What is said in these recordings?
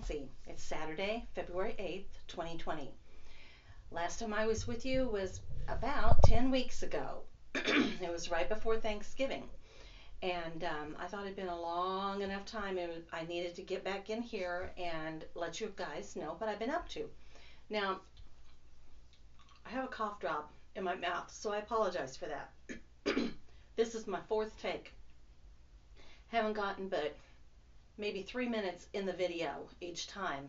Nancy. It's Saturday, February 8th, 2020. Last time I was with you was about 10 weeks ago. It was right before Thanksgiving. And I thought it'd been a long enough time. I needed to get back in here and let you guys know what I've been up to. Now, I have a cough drop in my mouth, so I apologize for that. This is my fourth take. Haven't gotten but maybe 3 minutes in the video each time.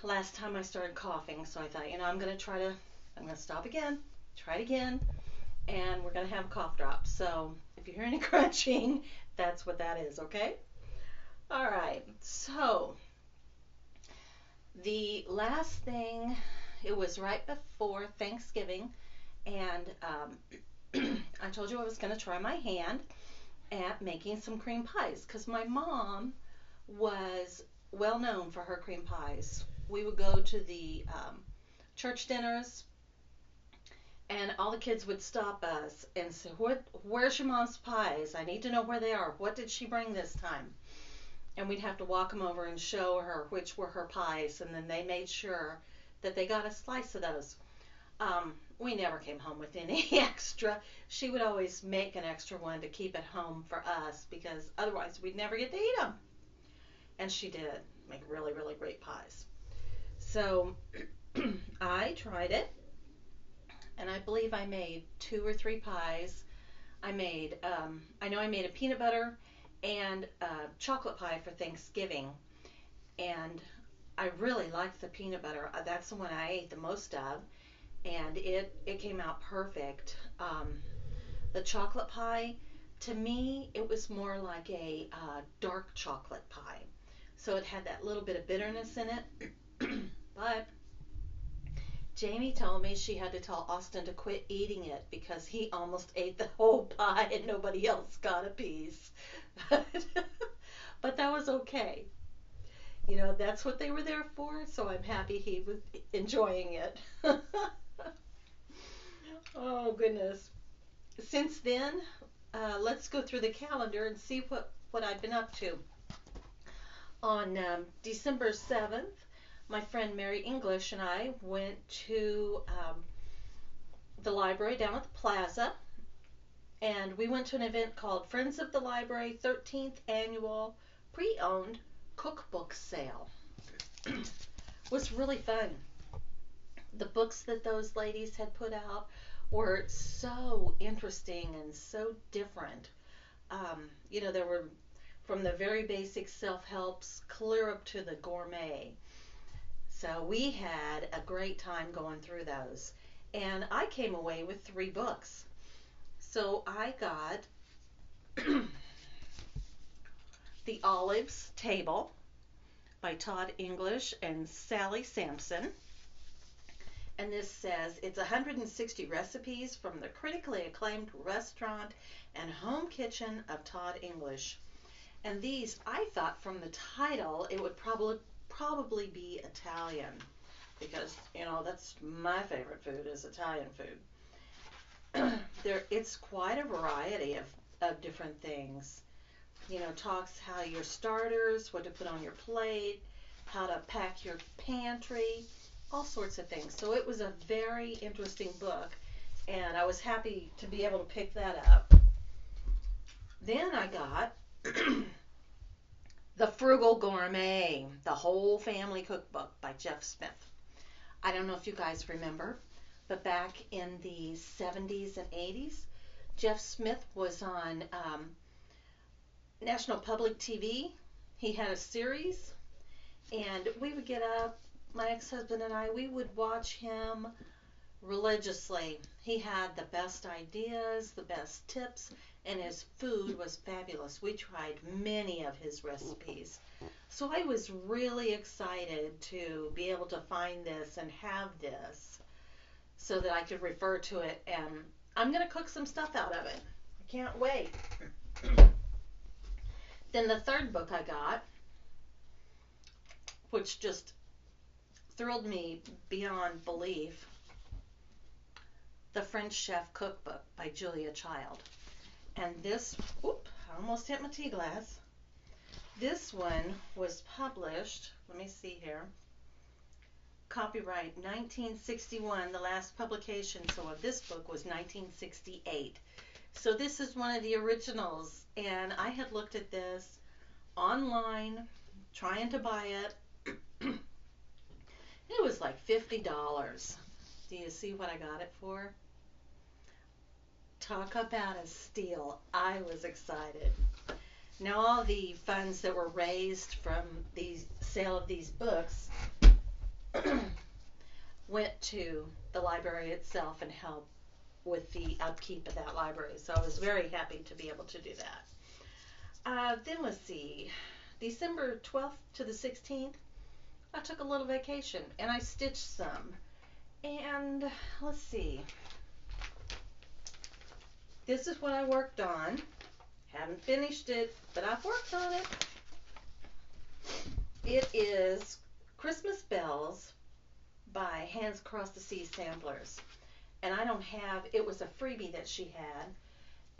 Last time I started coughing, so I thought, I'm going to stop again, try it again, and we're going to have a cough drop. So if you hear any crunching, that's what that is, okay? All right, so the last thing, it was right before Thanksgiving, and I told you I was going to try my hand at making some cream pies, because my mom was well known for her cream pies. We would go to the church dinners, and all the kids would stop us and say, where's your mom's pies? I need to know where they are. What did she bring this time? And we'd have to walk them over and show her which were her pies, and then they made sure that they got a slice of those. We never came home with any extra. She would always make an extra one to keep at home for us, because otherwise we'd never get to eat them. And she did make really, really great pies. So I tried it, and I believe I made 2 or 3 pies. I know I made a peanut butter and a chocolate pie for Thanksgiving, and I really liked the peanut butter. That's the one I ate the most of, and it came out perfect. The chocolate pie, to me, it was more like a dark chocolate pie. So it had that little bit of bitterness in it. But Jamie told me she had to tell Austin to quit eating it because he almost ate the whole pie and nobody else got a piece. But that was okay. That's what they were there for, so I'm happy he was enjoying it. Oh, goodness. Since then, let's go through the calendar and see what I've been up to. On December 7th, my friend Mary English and I went to the library down at the plaza, and we went to an event called Friends of the Library 13th Annual Pre-Owned Cookbook Sale. It was really fun. The books that those ladies had put out were so interesting and so different. There were from the very basic self-helps clear up to the gourmet. So we had a great time going through those. And I came away with 3 books. So I got The Olives Table by Todd English and Sally Sampson. And this says it's 160 recipes from the critically acclaimed restaurant and home kitchen of Todd English. And these, I thought from the title, it would probably be Italian, because, that's my favorite food is Italian food. It's quite a variety of different things. Talks how your starters, what to put on your plate, how to pack your pantry, all sorts of things. So it was a very interesting book, and I was happy to be able to pick that up. Then I got The Frugal Gourmet, the Whole Family Cookbook by Jeff Smith. I don't know if you guys remember, but back in the 70s and 80s, Jeff Smith was on National Public TV. He had a series, and we would get up, my ex-husband and I, we would watch him religiously. He had the best ideas, the best tips, and his food was fabulous. We tried many of his recipes. So I was really excited to be able to find this and have this so that I could refer to it, and I'm going to cook some stuff out of it. I can't wait. Then the third book I got, which just thrilled me beyond belief, The French Chef Cookbook by Julia Child. And this, I almost hit my tea glass. This one was published, let me see here, copyright 1961, the last publication, so of this book was 1968. So this is one of the originals, and I had looked at this online, trying to buy it. It was like $50. Do you see what I got it for? Talk about a steal. I was excited. Now all the funds that were raised from the sale of these books went to the library itself and helped with the upkeep of that library. So I was very happy to be able to do that. Then let's see, December 12th to the 16th, I took a little vacation and I stitched some. And let's see, this is what I worked on. Haven't finished it, but I've worked on it. It is Christmas Bells by Hands Across the Sea Samplers. And I don't have, it was a freebie that she had,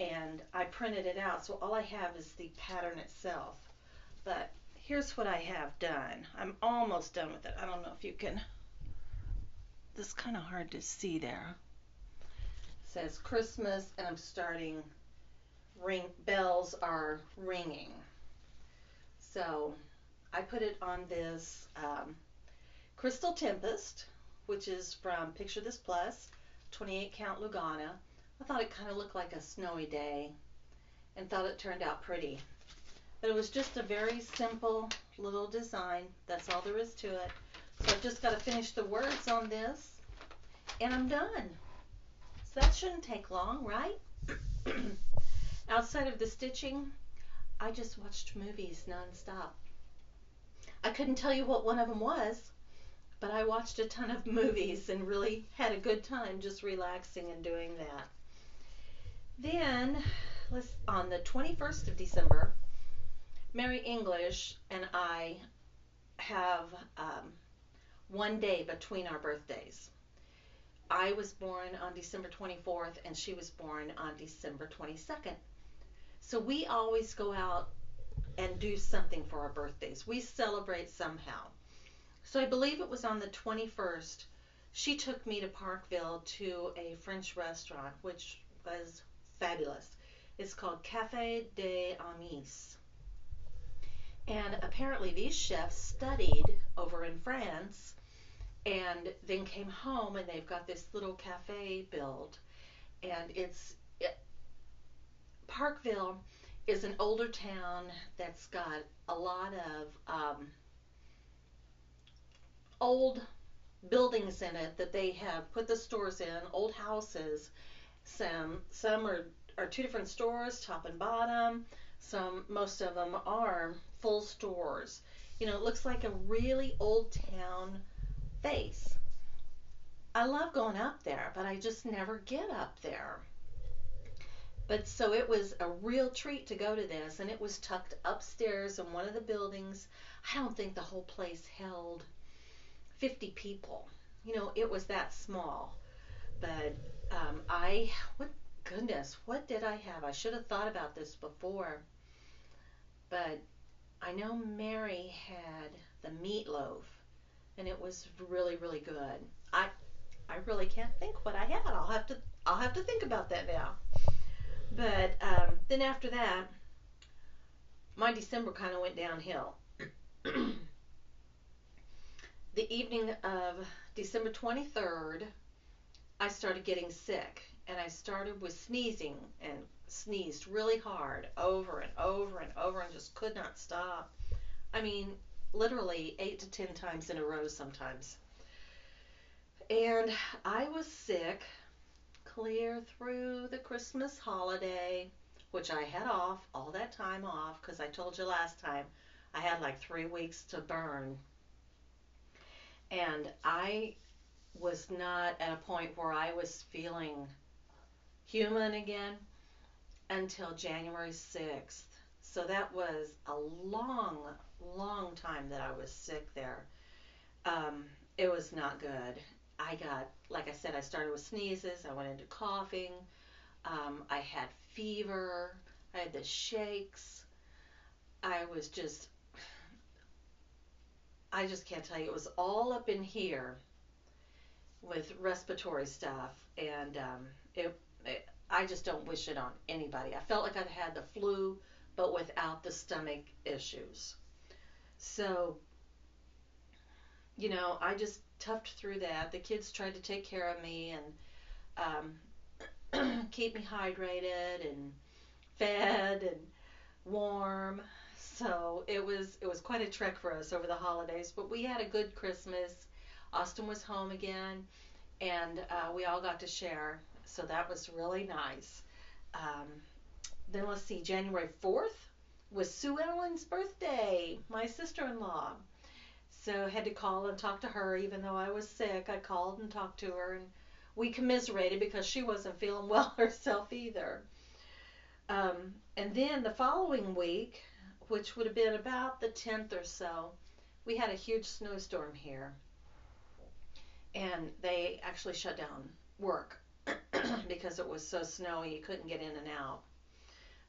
and I printed it out, so all I have is the pattern itself. But here's what I have done. I'm almost done with it. I don't know if you can, this is kind of hard to see there. It says Christmas, and I'm starting, bells are ringing. So I put it on this Crystal Tempest, which is from Picture This Plus, 28 count Lugana. I thought it kind of looked like a snowy day and thought it turned out pretty. But it was just a very simple little design. That's all there is to it. So I've just got to finish the words on this and I'm done. So that shouldn't take long, right? Outside of the stitching, I just watched movies nonstop. I couldn't tell you what one of them was, but I watched a ton of movies and really had a good time just relaxing and doing that. Then, on the 21st of December, Mary English and I have one day between our birthdays. I was born on December 24th and she was born on December 22nd. So we always go out and do something for our birthdays. We celebrate somehow. So I believe it was on the 21st, she took me to Parkville to a French restaurant, which was fabulous. It's called Café des Amis. And apparently these chefs studied over in France and then came home and they've got this little cafe built. And Parkville is an older town that's got a lot of old buildings in it that they have put the stores in, old houses. Some are two different stores, top and bottom. Most of them are full stores. You know, it looks like a really old town face. I love going up there, but I just never get up there. But so it was a real treat to go to this, and it was tucked upstairs in one of the buildings. I don't think the whole place held 50 people. You know, it was that small. But what did I have? I should have thought about this before. But I know Mary had the meatloaf, and it was really, really good. I really can't think what I had. I'll have to think about that now. But then after that, my December kind of went downhill. The evening of December 23rd, I started getting sick, and I started with sneezing and sneezed really hard over and over and over and just could not stop. I mean, literally 8 to 10 times in a row sometimes. And I was sick clear through the Christmas holiday, which I had off, all that time off, because I told you last time I had like 3 weeks to burn. And I was not at a point where I was feeling human again until January 6th. So that was a long, long time that I was sick there. It was not good. I got, like I said, I started with sneezes. I went into coughing. I had fever. I had the shakes. I was just, I just can't tell you. It was all up in here with respiratory stuff, and I just don't wish it on anybody. I felt like I'd had the flu, but without the stomach issues. So, I just toughed through that. The kids tried to take care of me and keep me hydrated and fed and warm. So it was quite a trek for us over the holidays, but we had a good Christmas. Austin was home again, and we all got to share. So that was really nice. Um, then let's see, January 4th was Sue Ellen's birthday, my sister-in-law. So I had to call and talk to her, even though I was sick. I called and talked to her, and we commiserated because she wasn't feeling well herself either. And then the following week, which would have been about the 10th or so, we had a huge snowstorm here, and they actually shut down work because it was so snowy you couldn't get in and out.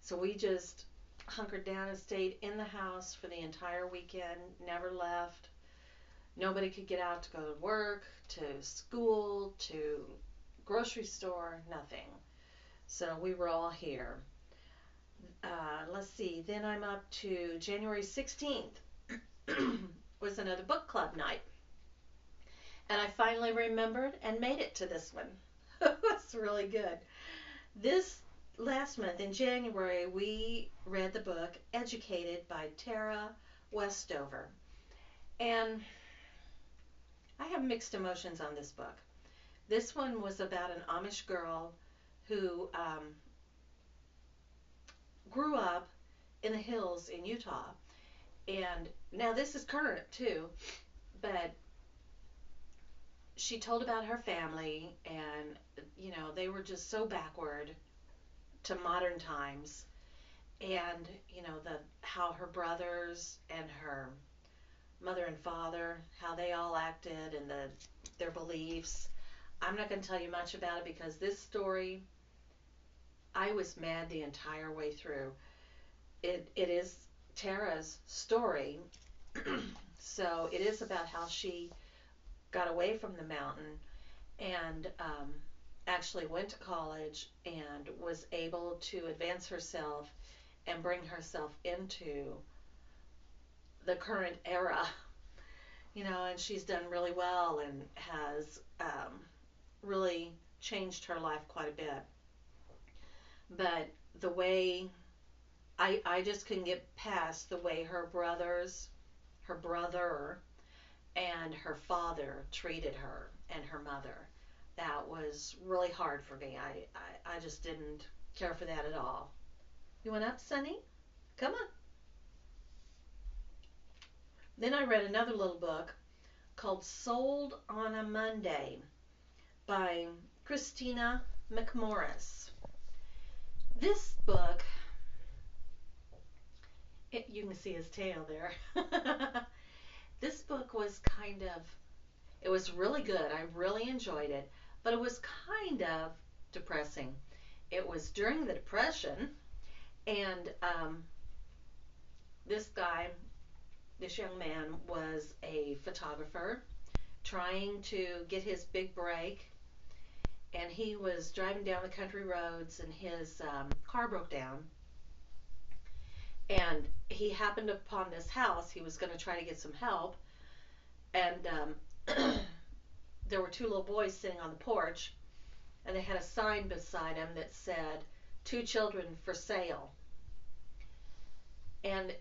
So we just hunkered down and stayed in the house for the entire weekend, never left. Nobody could get out to go to work, to school, to grocery store, nothing. So we were all here. Let's see, then I'm up to January 16th was another book club night. And I finally remembered and made it to this one. It was really good. This last month in January, we read the book Educated by Tara Westover. And I have mixed emotions on this book. This one was about an Amish girl who grew up in the hills in Utah. And now this is current too, but she told about her family, and they were just so backward to modern times, and the how her brothers and her mother and father, how they all acted, and their beliefs. I'm not going to tell you much about it because this story, I was mad the entire way through. It is Tara's story, so it is about how she got away from the mountain and actually went to college and was able to advance herself and bring herself into the current era, and she's done really well and has really changed her life quite a bit. But the way I just couldn't get past the way her brother and her father treated her and her mother. That was really hard for me. I just didn't care for that at all. You went up, Sonny? Come on. Then I read another little book called Sold on a Monday by Christina McMorris. This book, you can see his tail there. This book was it was really good. I really enjoyed it, but it was kind of depressing. It was during the Depression, and this young man was a photographer trying to get his big break, and he was driving down the country roads, and his car broke down, and he happened upon this house. He was going to try to get some help, and there were two little boys sitting on the porch, and they had a sign beside him that said, "Two children for sale." And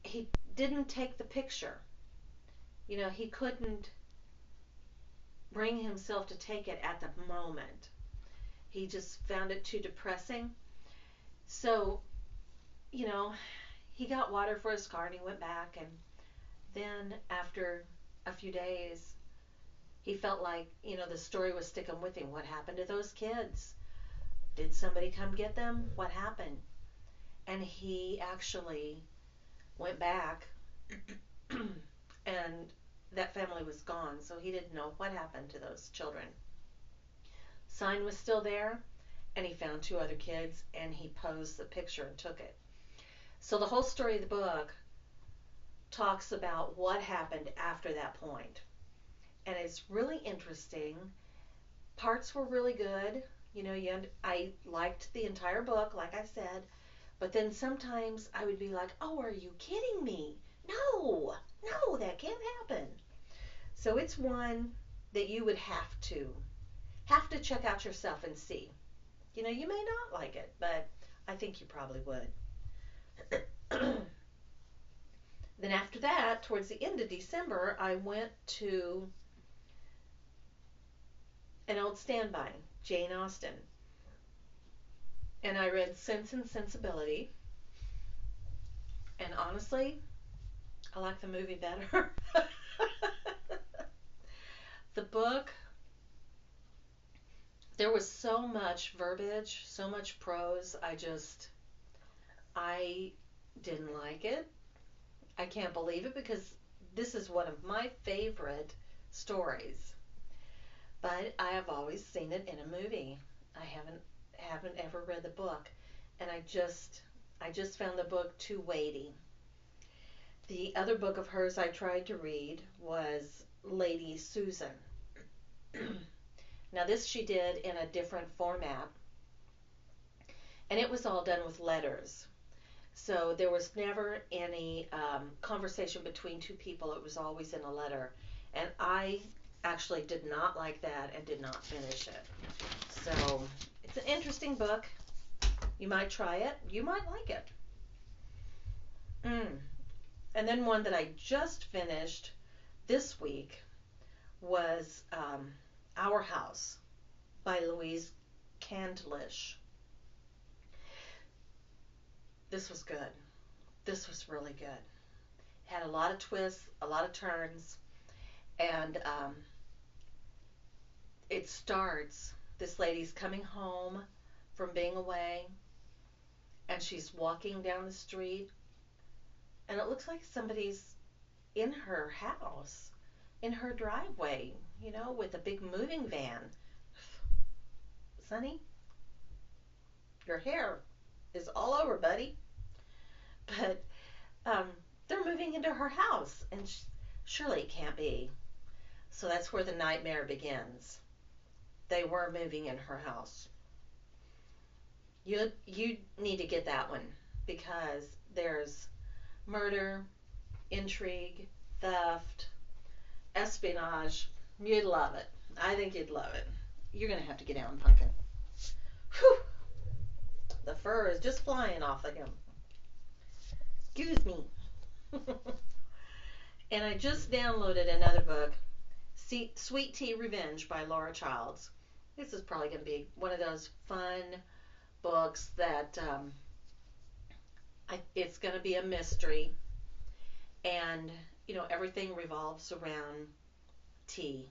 he didn't take the picture. He couldn't bring himself to take it at the moment. He just found it too depressing. So, he got water for his car and he went back, and then after a few days, he felt like, the story was sticking with him. What happened to those kids? Did somebody come get them? What happened? And he actually went back and that family was gone, so he didn't know what happened to those children. Sign was still there, and he found two other kids, and he posed the picture and took it. So the whole story of the book talks about what happened after that point. And it's really interesting. Parts were really good. I liked the entire book, like I said. But then sometimes I would be like, oh, are you kidding me? No, no, that can't happen. So it's one that you would have to check out yourself and see. You may not like it, but I think you probably would. Then after that, towards the end of December, I went to an old standby, Jane Austen, and I read Sense and Sensibility. And honestly, I like the movie better. The book, there was so much verbiage, so much prose. I didn't like it. I can't believe it because this is one of my favorite stories. But I have always seen it in a movie. I haven't ever read the book, and I just found the book too weighty. The other book of hers I tried to read was Lady Susan. Now this she did in a different format, and it was all done with letters. So there was never any conversation between two people. It was always in a letter. And I actually did not like that and did not finish it. So it's an interesting book. You might try it. You might like it. And then one that I just finished this week was Our House by Louise Candlish. This was good. This was really good. It had a lot of twists, a lot of turns, and it starts, this lady's coming home from being away, and she's walking down the street, and it looks like somebody's in her house, in her driveway, with a big moving van. Sonny, your hair is all over, buddy. But they're moving into her house, and surely it can't be. So that's where the nightmare begins. They were moving in her house. You need to get that one because there's murder, intrigue, theft, espionage. You'd love it. I think you'd love it. You're going to have to get down, Pumpkin. Whew. The fur is just flying off of him. Excuse me. And I just downloaded another book, Sweet Tea Revenge by Laura Childs. This is probably going to be one of those fun books that it's going to be a mystery. And, everything revolves around tea,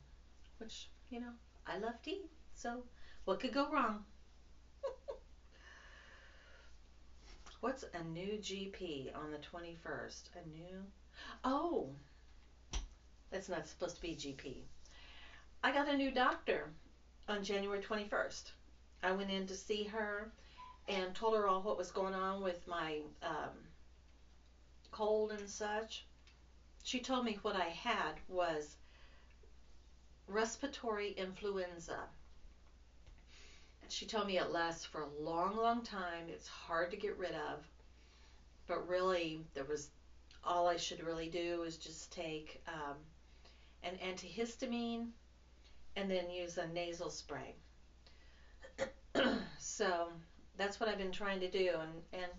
which, I love tea. So what could go wrong? What's a new GP on the 21st? Oh, that's not supposed to be GP. I got a new doctor on January 21st. I went in to see her and told her all what was going on with my cold and such. She told me what I had was respiratory influenza. She told me it lasts for a long, long time. It's hard to get rid of. But really, all I should really do is just take an antihistamine and then use a nasal spray. So that's what I've been trying to do. And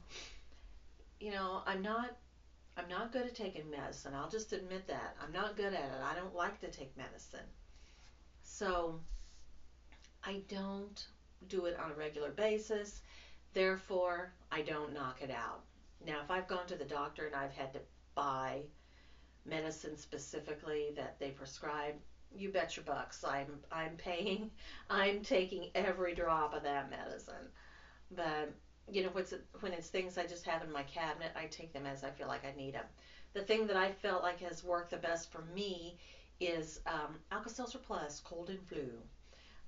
I'm not good at taking medicine. I'll just admit that. I'm not good at it. I don't like to take medicine. So I don't do it on a regular basis. Therefore, I don't knock it out. Now, if I've gone to the doctor and I've had to buy medicine specifically that they prescribe, you bet your bucks I'm paying. I'm taking every drop of that medicine. But when it's things I just have in my cabinet, I take them as I feel like I need them. The thing that I felt like has worked the best for me is Alka-Seltzer Plus Cold and Flu.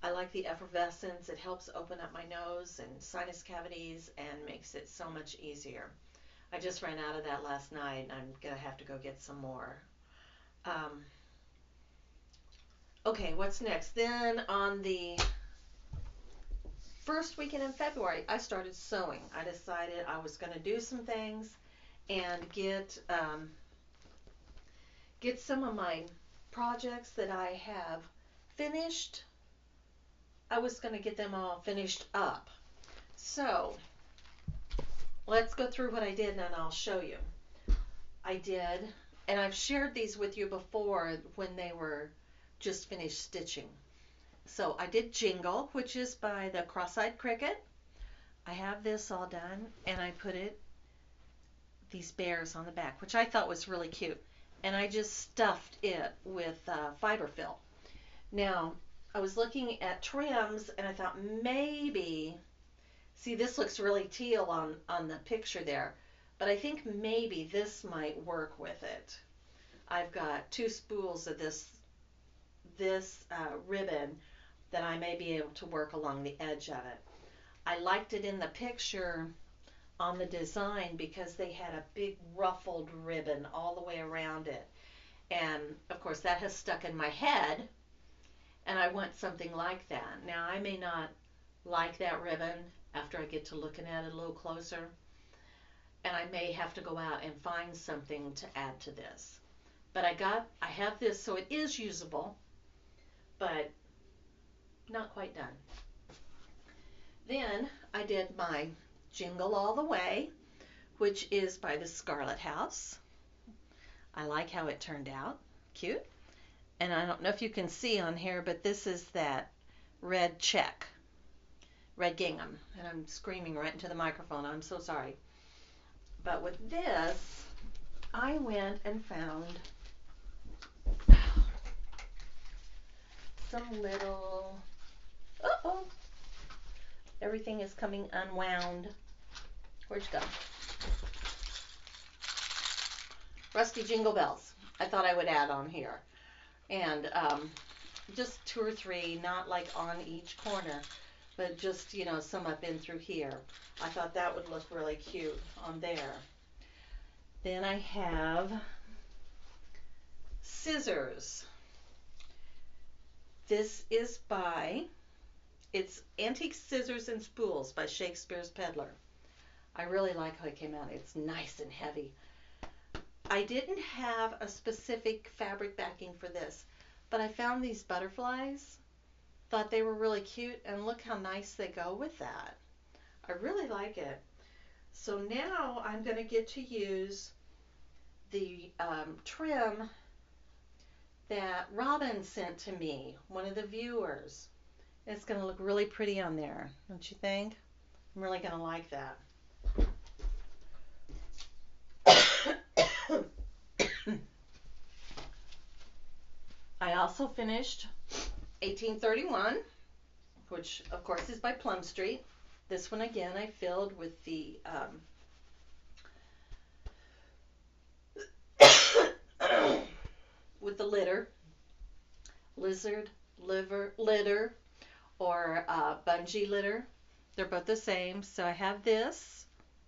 I like the effervescence. It helps open up my nose and sinus cavities and makes it so much easier. I just ran out of that last night, and I'm gonna have to go get some more. Um, okay, what's next? Then on the first weekend in February, I started sewing. I decided I was going to do some things and get some of my projects that I have finished. I was going to get them all finished up. So let's go through what I did and I'll show you. I did, and I've shared these with you before when they were just finished stitching. So I did Jingle, which is by the Cross-Eyed Cricket. I have this all done, and I put these bears on the back, which I thought was really cute. And I just stuffed it with fiberfill. Now, I was looking at trims, and I thought maybe, see, this looks really teal on the picture there, but I think maybe this might work with it. I've got 2 spools of this ribbon that I may be able to work along the edge of it. I liked it in the picture on the design because they had a big ruffled ribbon all the way around it. And of course that has stuck in my head, and I want something like that. Now I may not like that ribbon after I get to looking at it a little closer, and I may have to go out and find something to add to this. But I have this, so it is usable, but not quite done. Then I did my Jingle All the Way, which is by the Scarlet House. I like how it turned out. Cute. And I don't know if you can see on here, but this is that red check, red gingham. And I'm screaming right into the microphone. I'm so sorry. But with this, I went and found some little, uh-oh, everything is coming unwound. Where'd you go? Rusty Jingle Bells. I thought I would add on here. And just 2 or 3, not like on each corner, but just, you know, some up in through here. I thought that would look really cute on there. Then I have scissors. This is it's Antique Scissors and Spools by Shakespeare's Peddler. I really like how it came out. It's nice and heavy. I didn't have a specific fabric backing for this, but I found these butterflies. Thought they were really cute, and look how nice they go with that. I really like it. So now I'm going to get to use the trim that Robin sent to me, one of the viewers. It's going to look really pretty on there, don't you think? I'm really going to like that. I also finished 1831, which of course is by Plum Street. This one again I filled with the with the lizard litter, or bungee litter. They're both the same. So I have this,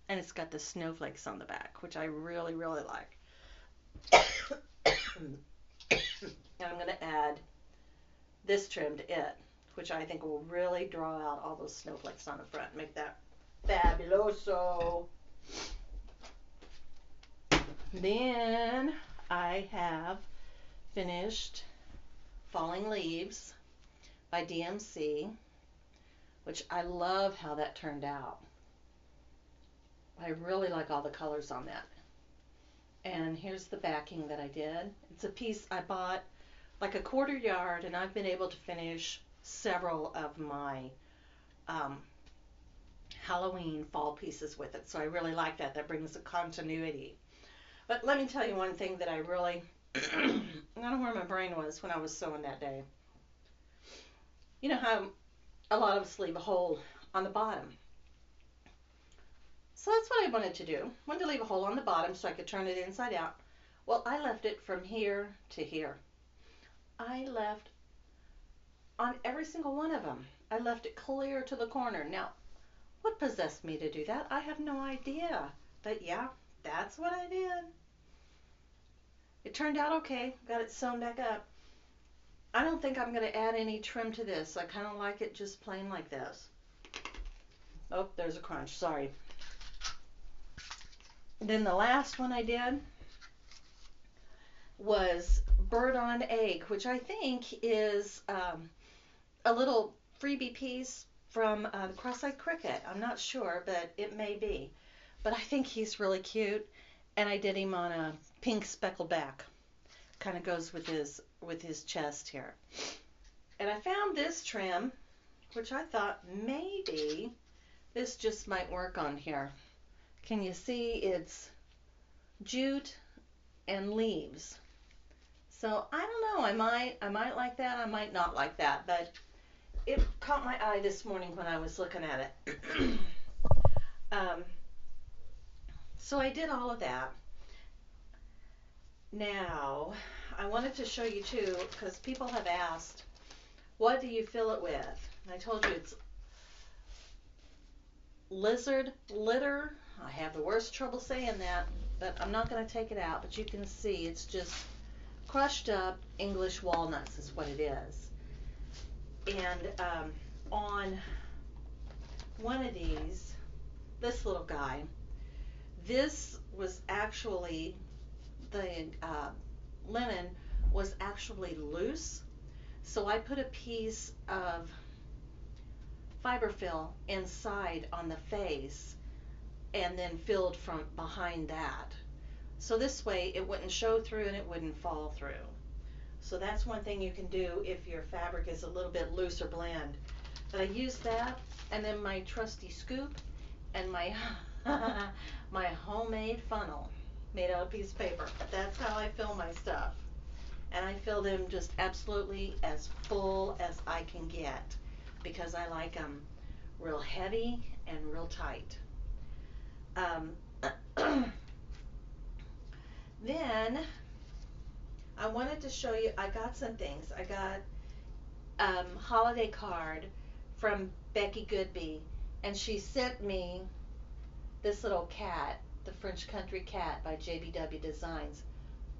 and it's got the snowflakes on the back, which I really, really like. And I'm going to add this trim to it, which I think will really draw out all those snowflakes on the front, make that fabuloso. Then I have finished Falling Leaves by DMC, which I love how that turned out. I really like all the colors on that. And here's the backing that I did. It's a piece I bought like a quarter yard, and I've been able to finish several of my Halloween fall pieces with it. So I really like that. That brings a continuity. But let me tell you one thing that I really, I don't know where my brain was when I was sewing that day. You know how a lot of us leave a hole on the bottom. So that's what I wanted to do. I wanted to leave a hole on the bottom so I could turn it inside out. Well, I left it from here to here. I left on every single one of them. I left it clear to the corner. Now, what possessed me to do that? I have no idea. But yeah, that's what I did. It turned out okay. Got it sewn back up. I don't think I'm going to add any trim to this. I kind of like it just plain like this. Oh, there's a crunch. Sorry. Then the last one I did was bird on egg, which I think is a little freebie piece from the Cross-Eyed Cricket. I'm not sure, but it may be. But I think he's really cute, and I did him on a pink speckled back. Kind of goes with his chest here. And I found this trim, which I thought maybe this just might work on here. Can you see it's jute and leaves? So I don't know. I might like that. I might not like that. But it caught my eye this morning when I was looking at it. So I did all of that. Now I wanted to show you too, because people have asked, what do you fill it with? And I told you it's lizard litter. I have the worst trouble saying that, but I'm not going to take it out. But you can see it's just crushed up English walnuts is what it is. And on one of these, this little guy, this was actually, the linen was actually loose. So I put a piece of fiberfill inside on the face and then filled from behind that. So this way it wouldn't show through and it wouldn't fall through. So that's one thing you can do if your fabric is a little bit loose or blend. But I used that, and then my trusty scoop and my my homemade funnel made out of piece of paper. That's how I fill my stuff. And I fill them just absolutely as full as I can get, because I like them real heavy and real tight. Then I wanted to show you, I got some things. I got holiday card from Becky Goodby, and she sent me this little cat, the French Country Cat by JBW Designs.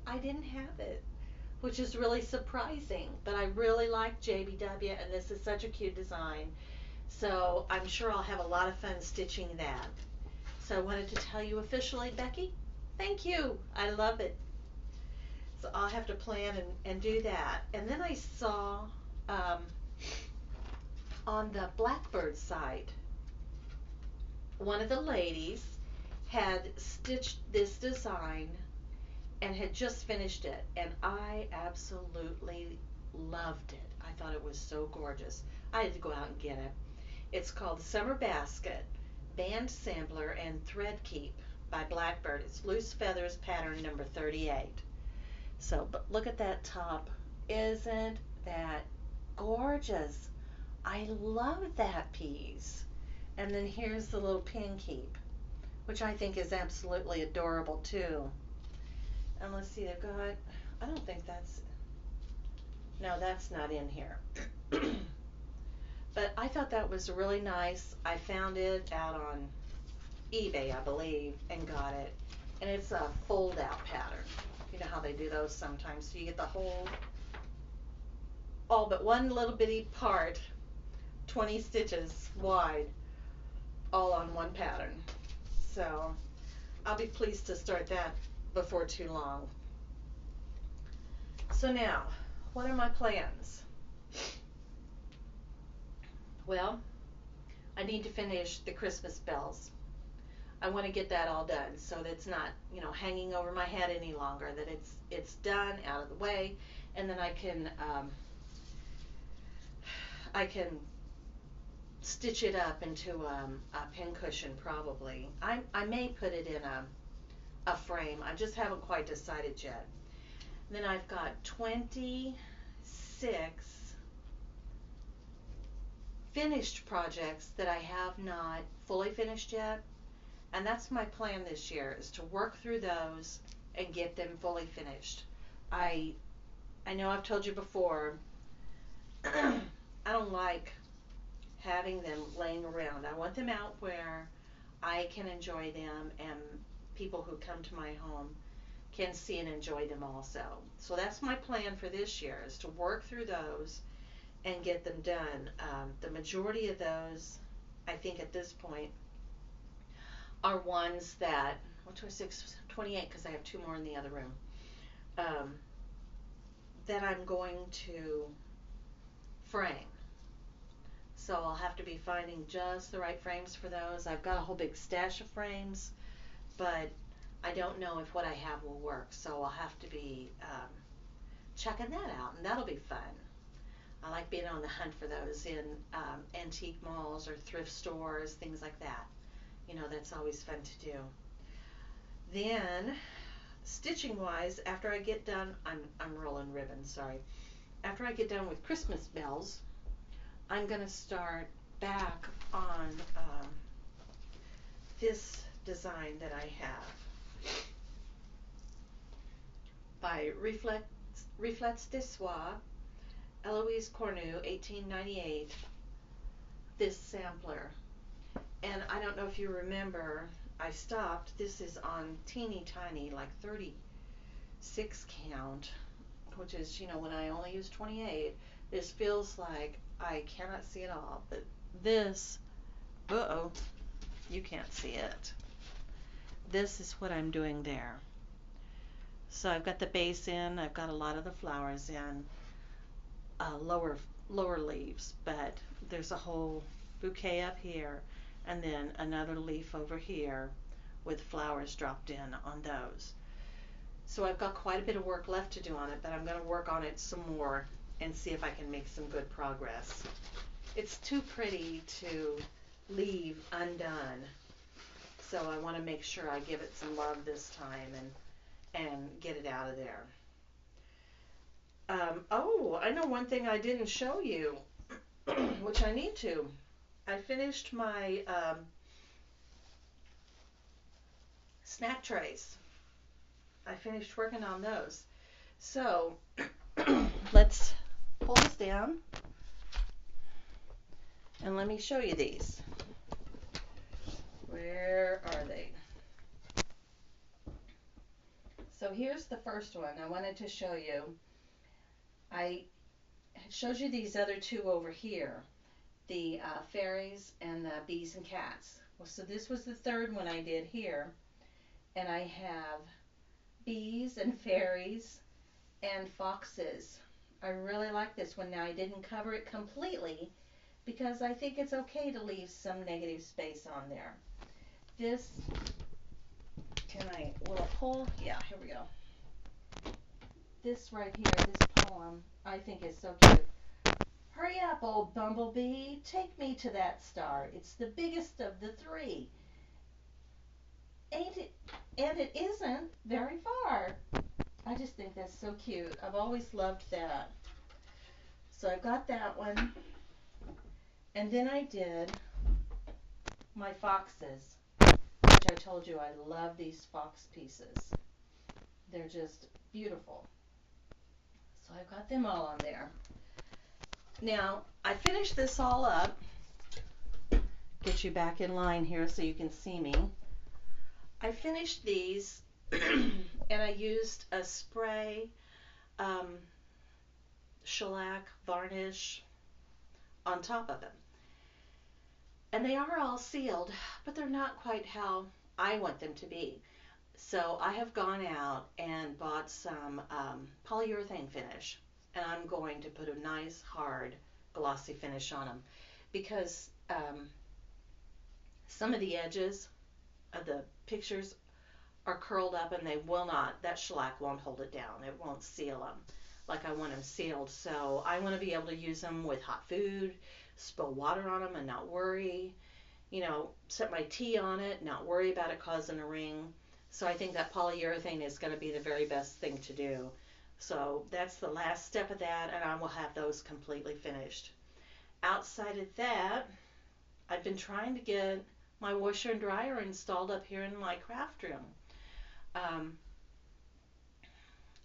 I didn't have it, which is really surprising, but I really like JBW, and this is such a cute design. So I'm sure I'll have a lot of fun stitching that. So I wanted to tell you officially, Becky, thank you. I love it. So I'll have to plan and do that. And then I saw on the Blackbird site, one of the ladies had stitched this design and had just finished it, and I absolutely loved it. I thought it was so gorgeous. I had to go out and get it. It's called Summer Basket, Band Sampler and Thread Keep by Blackbird. It's Loose Feathers pattern number 38. So, but look at that top. Isn't that gorgeous? I love that piece. And then here's the little pin keep, which I think is absolutely adorable too. And let's see, I've got, I don't think that's, no, that's not in here. But I thought that was really nice. I found it out on eBay, I believe, and got it. And it's a fold out pattern. You know how they do those sometimes. So you get the whole, all but one little bitty part, 20 stitches wide, all on one pattern. So I'll be pleased to start that before too long. So now, what are my plans? Well, I need to finish the Christmas bells. I want to get that all done so that it's not, you know, hanging over my head any longer, that it's done, out of the way, and then I can stitch it up into a pin cushion probably. I may put it in a frame. I just haven't quite decided yet. Then I've got 26 finished projects that I have not fully finished yet, and that's my plan this year, is to work through those and get them fully finished. I know I've told you before, I don't like having them laying around. I want them out where I can enjoy them and people who come to my home can see and enjoy them also. So that's my plan for this year, is to work through those and get them done. The majority of those, I think at this point, are ones that, 28, because I have 2 more in the other room, that I'm going to frame. So I'll have to be finding just the right frames for those. I've got a whole big stash of frames, but I don't know if what I have will work. So I'll have to be checking that out, and that'll be fun. I like being on the hunt for those in antique malls or thrift stores, things like that. You know, that's always fun to do. Then, stitching wise, after I get done, I'm rolling ribbons, sorry. After I get done with Christmas bells, I'm going to start back on this design that I have by Reflets de Soie, Eloise Cornu, 1898, this sampler. And I don't know if you remember, I stopped. This is on teeny tiny, like 36 count, which is, you know, when I only use 28. This feels like I cannot see it all, but this, you can't see it. This is what I'm doing there. So I've got the base in, I've got a lot of the flowers in, lower leaves, but there's a whole bouquet up here, and then another leaf over here with flowers dropped in on those. So I've got quite a bit of work left to do on it, but I'm going to work on it some more and see if I can make some good progress. It's too pretty to leave undone, so I want to make sure I give it some love this time and get it out of there. Oh, I know one thing I didn't show you, which I need to. I finished my snack trays. I finished working on those. So let's pull this down and let me show you these. Where are they? So here's the first one I wanted to show you. I showed you these other two over here, the fairies and the bees and cats. Well, so this was the third one I did here, and I have bees and fairies and foxes. I really like this one. Now, I didn't cover it completely because I think it's okay to leave some negative space on there. This, will it pull? Yeah, here we go. This right here, this poem, I think is so cute. Hurry up, old bumblebee, take me to that star. It's the biggest of the three. Ain't it? And it isn't very far. I just think that's so cute. I've always loved that. So I've got that one. And then I did my foxes, which I told you I love these fox pieces. They're just beautiful. So I've got them all on there. Now, I finished this all up. Get you back in line here so you can see me. I finished these and I used a spray shellac varnish on top of them. And they are all sealed, but they're not quite how I want them to be. So I have gone out and bought some polyurethane finish, and I'm going to put a nice hard glossy finish on them because some of the edges of the pictures are curled up and they will not, that shellac won't hold it down. It won't seal them like I want them sealed. So I want to be able to use them with hot food, spill water on them and not worry, you know, set my tea on it, not worry about it causing a ring. So I think that polyurethane is going to be the very best thing to do. So that's the last step of that, and I will have those completely finished. Outside of that, I've been trying to get my washer and dryer installed up here in my craft room.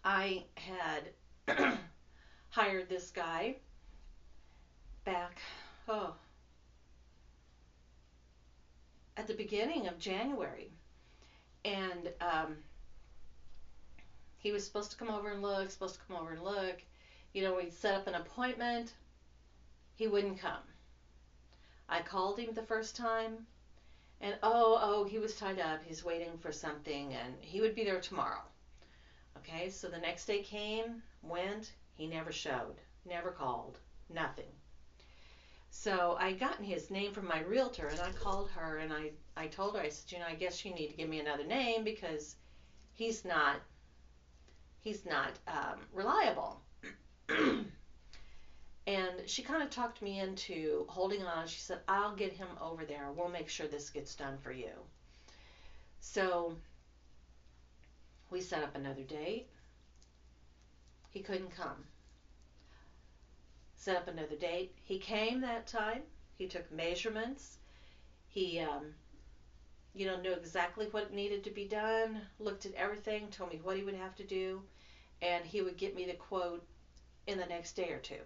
I had hired this guy back, at the beginning of January. And he was supposed to come over and look, We'd set up an appointment. He wouldn't come. I called him the first time, and he was tied up. He's waiting for something, and he would be there tomorrow. Okay, so the next day came, went, he never showed, never called, nothing. So I gotten his name from my realtor, and I called her, and I told her, I said, I guess you need to give me another name because he's not reliable. And she kind of talked me into holding on. She said, I'll get him over there. We'll make sure this gets done for you. So we set up another date. He couldn't come. Set up another date. He came that time. He took measurements. He, knew exactly what needed to be done, looked at everything, told me what he would have to do, and he would get me the quote in the next day or two.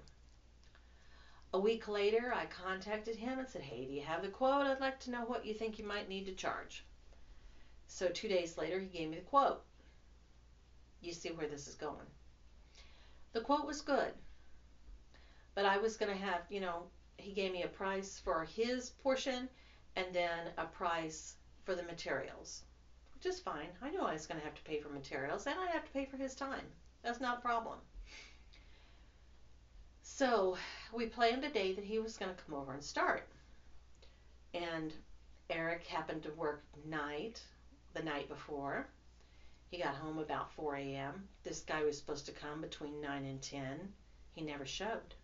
A week later, I contacted him and said, hey, do you have the quote? I'd like to know what you think you might need to charge. So 2 days later, he gave me the quote. You see where this is going. The quote was good, but I was going to have, he gave me a price for his portion and then a price for the materials, which is fine. I knew I was going to have to pay for materials and I'd have to pay for his time. That's not a problem. So we planned a day that he was going to come over and start. And Eric happened to work night the night before. He got home about 4 a.m. This guy was supposed to come between 9 and 10. He never showed.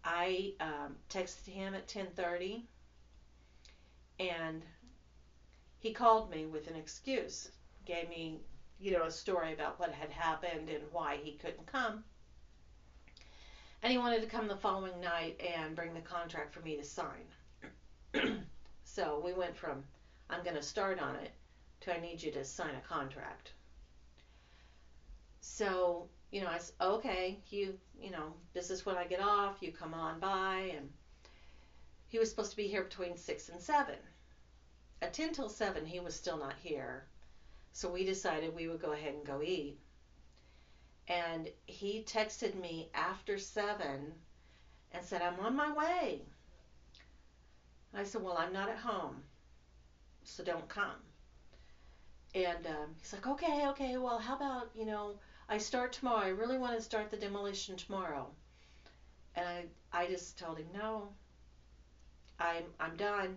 I texted him at 10:30, and he called me with an excuse. Gave me, a story about what had happened and why he couldn't come. And he wanted to come the following night and bring the contract for me to sign. So we went from, I'm going to start on it, to I need you to sign a contract. So, I said, okay, this is when I get off, you come on by. And he was supposed to be here between 6 and 7. At 10 till 7, he was still not here. So we decided we would go ahead and go eat. And he texted me after 7 and said, I'm on my way. I said, well, I'm not at home, so don't come. And he's like, okay, well, how about, I start tomorrow. I really want to start the demolition tomorrow. And I just told him, no, I'm done.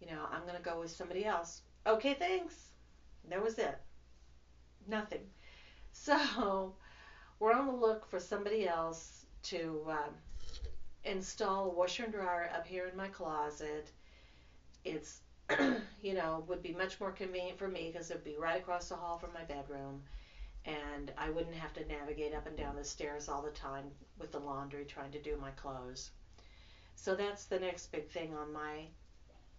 I'm going to go with somebody else. Okay, thanks. That was it. Nothing. So we're on the look for somebody else to install a washer and dryer up here in my closet. It's, would be much more convenient for me because it would be right across the hall from my bedroom. And I wouldn't have to navigate up and down the stairs all the time with the laundry trying to do my clothes. So that's the next big thing on my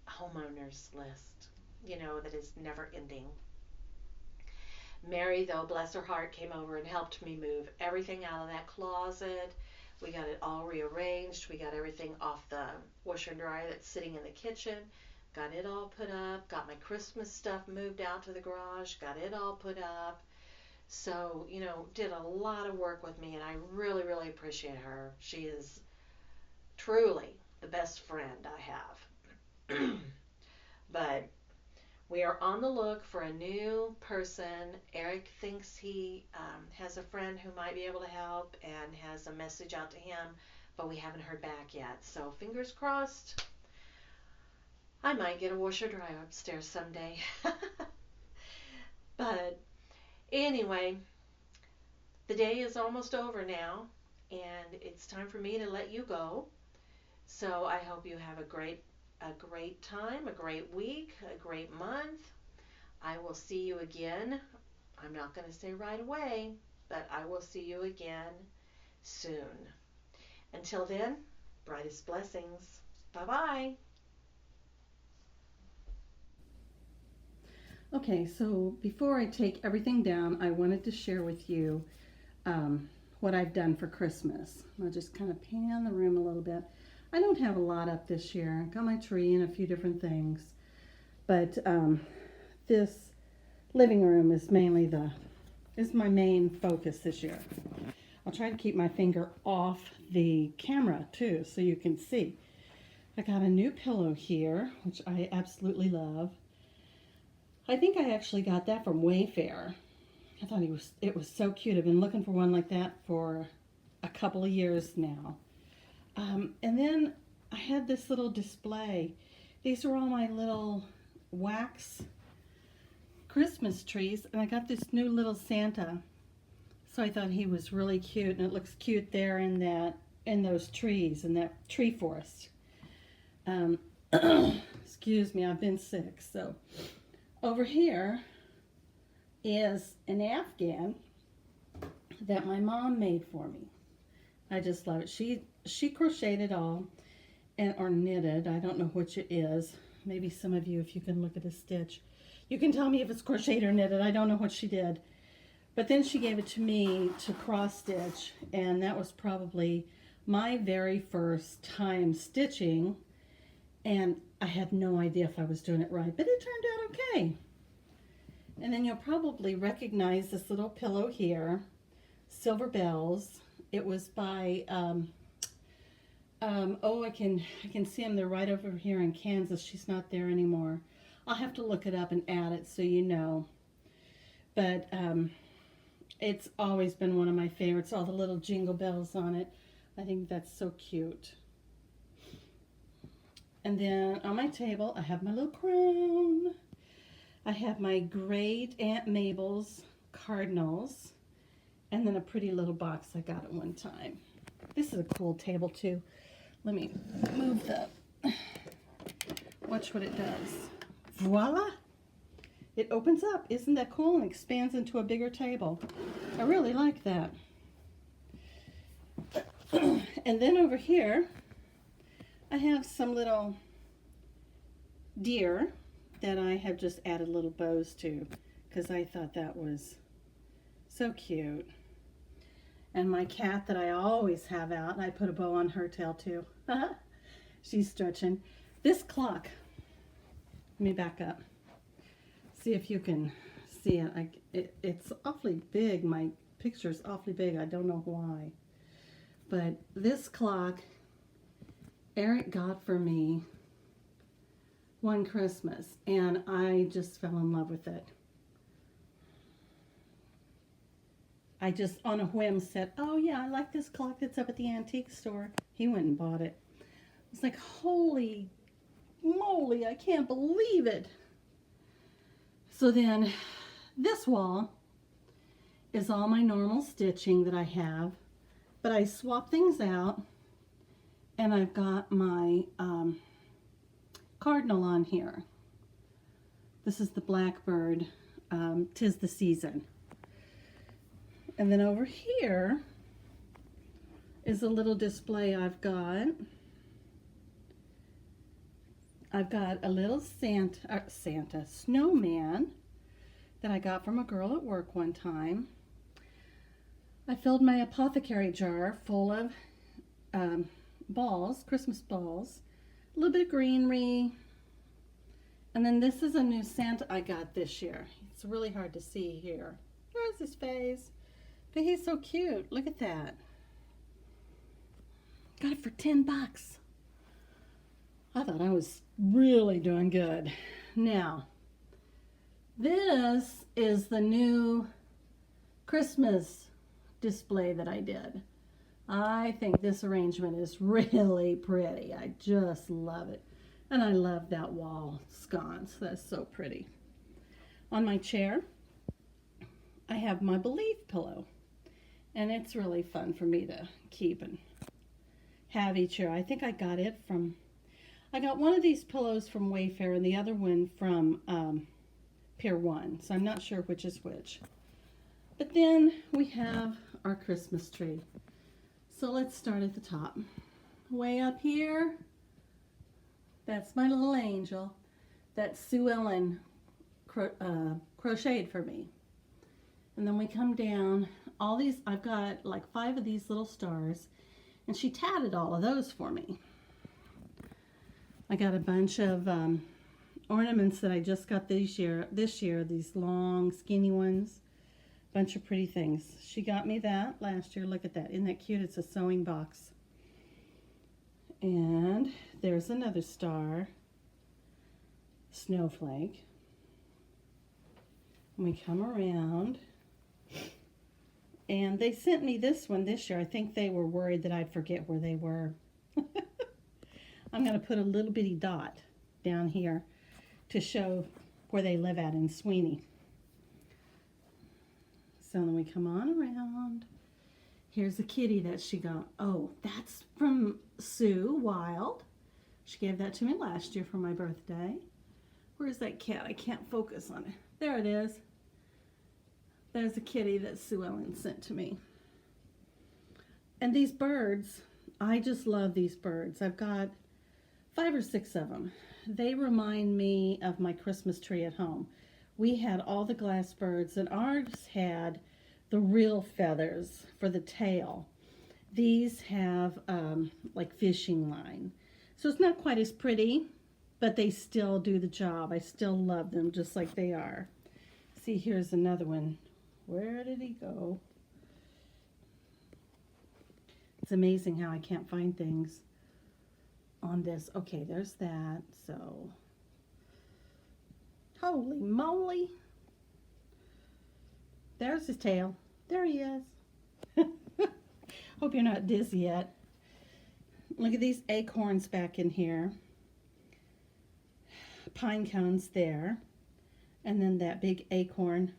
homeowners list, that is never ending. Mary, though, bless her heart, came over and helped me move everything out of that closet. We got it all rearranged. We got everything off the washer and dryer that's sitting in the kitchen. Got it all put up. Got my Christmas stuff moved out to the garage. Got it all put up. So, did a lot of work with me, and I really, really appreciate her. She is truly the best friend I have. But we are on the look for a new person. Eric thinks he has a friend who might be able to help and has a message out to him, but we haven't heard back yet. So fingers crossed. I might get a washer dryer upstairs someday. But anyway, the day is almost over now, and it's time for me to let you go. So I hope you have a great time, a great week, a great month. I will see you again. I'm not going to say right away, but I will see you again soon. Until then, brightest blessings. Bye-bye. Okay, so before I take everything down, I wanted to share with you what I've done for Christmas. I'll just kind of pan the room a little bit. I don't have a lot up this year. I got my tree and a few different things. But this living room is my main focus this year. I'll try to keep my finger off the camera too so you can see. I got a new pillow here, which I absolutely love. I think I actually got that from Wayfair. I thought it was so cute. I've been looking for one like that for a couple of years now. And then I had this little display. These are all my little wax Christmas trees, and I got this new little Santa. So I thought he was really cute, and it looks cute there in those trees, in that tree forest. Excuse me, I've been sick. So over here is an Afghan that my mom made for me. I just love it. She crocheted all, or knitted. I don't know which it is. Maybe some of you, if you can look at a stitch, you can tell me if it's crocheted or knitted. I don't know what she did. But then she gave it to me to cross stitch, and that was probably my very first time stitching, and I had no idea if I was doing it right, but it turned out okay. And then you'll probably recognize this little pillow here, Silver Bells. It was by, I can see them. They're right over here in Kansas. She's not there anymore. I'll have to look it up and add it so you know. But it's always been one of my favorites, all the little jingle bells on it. I think that's so cute. And then on my table, I have my little crown. I have my great Aunt Mabel's cardinals, and then a pretty little box I got at one time. This is a cool table too. Let me move watch what it does. Voila! It opens up. Isn't that cool? And expands into a bigger table. I really like that. And then over here, I have some little deer that I have just added little bows to because I thought that was so cute. And my cat that I always have out, I put a bow on her tail too. She's stretching. This clock, let me back up. See if you can see it. It's awfully big. My picture's awfully big. I don't know why. But this clock, Eric got for me one Christmas, and I just fell in love with it. I just, on a whim, said, oh yeah, I like this clock that's up at the antique store. He went and bought it. It's like, holy moly, I can't believe it. So then, this wall is all my normal stitching that I have, but I swap things out, and I've got my cardinal on here. This is the Blackbird, 'Tis the Season. And then over here is a little display I've got. I've got a little snowman that I got from a girl at work one time. I filled my apothecary jar full of balls, Christmas balls, a little bit of greenery. And then this is a new Santa I got this year. It's really hard to see here. There's his face. But he's so cute. Look at that. Got it for $10. I thought I was really doing good. Now, this is the new Christmas display that I did. I think this arrangement is really pretty. I just love it. And I love that wall sconce. That's so pretty. On my chair, I have my Believe pillow. And it's really fun for me to keep and have each year. I think I got one of these pillows from Wayfair and the other one from Pier 1. So I'm not sure which is which. But then we have our Christmas tree. So let's start at the top. Way up here, that's my little angel that Sue Ellen crocheted for me. And then we come down, all these, I've got like 5 of these little stars, and she tatted all of those for me. I got a bunch of ornaments that I just got this year, these long skinny ones. Bunch of pretty things. She got me that last year. Look at that. Isn't that cute? It's a sewing box. And there's another star. Snowflake. And we come around. And they sent me this one this year. I think they were worried that I'd forget where they were. I'm going to put a little bitty dot down here to show where they live at in Sweeney. So then we come on around. Here's a kitty that she got. Oh, that's from Sue Wild. She gave that to me last year for my birthday. Where's that cat? I can't focus on it. There it is. There's a kitty that Sue Ellen sent to me. And these birds, I just love these birds. I've got 5 or 6 of them. They remind me of my Christmas tree at home. We had all the glass birds, and ours had the real feathers for the tail. These have like fishing line. So it's not quite as pretty, but they still do the job. I still love them just like they are. See, here's another one. Where did he go? It's amazing how I can't find things on this. Okay, there's that. So, holy moly. There's his tail. There he is. Hope you're not dizzy yet. Look at these acorns back in here. Pine cones there. And then that big acorn.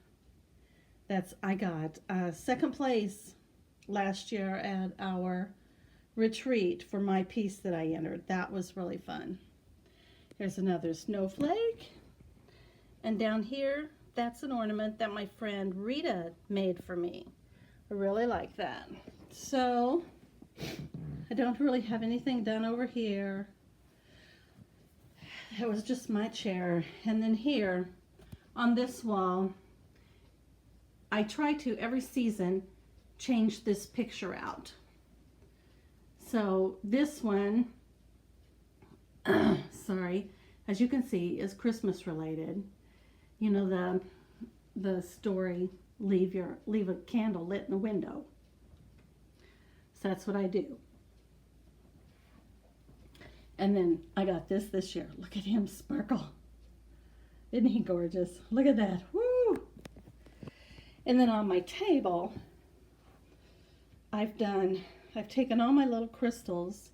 I got second place last year at our retreat for my piece that I entered. That was really fun. Here's another snowflake. And down here, that's an ornament that my friend Rita made for me. I really like that. So, I don't really have anything done over here. It was just my chair. And then here, on this wall, I try to, every season, change this picture out. So this one, sorry, as you can see, is Christmas related. You know, the story, leave a candle lit in the window. So that's what I do. And then I got this year. Look at him sparkle. Isn't he gorgeous? Look at that. Woo! And then on my table, I've taken all my little crystals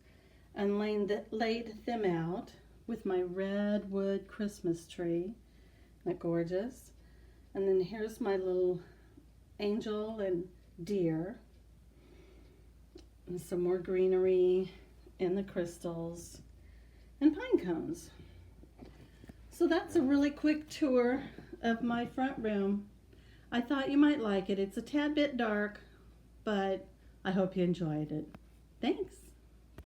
and laid them out with my redwood Christmas tree. Isn't that gorgeous? And then here's my little angel and deer. And some more greenery in the crystals and pine cones. So that's a really quick tour of my front room. I thought you might like it. It's a tad bit dark, but I hope you enjoyed it. Thanks.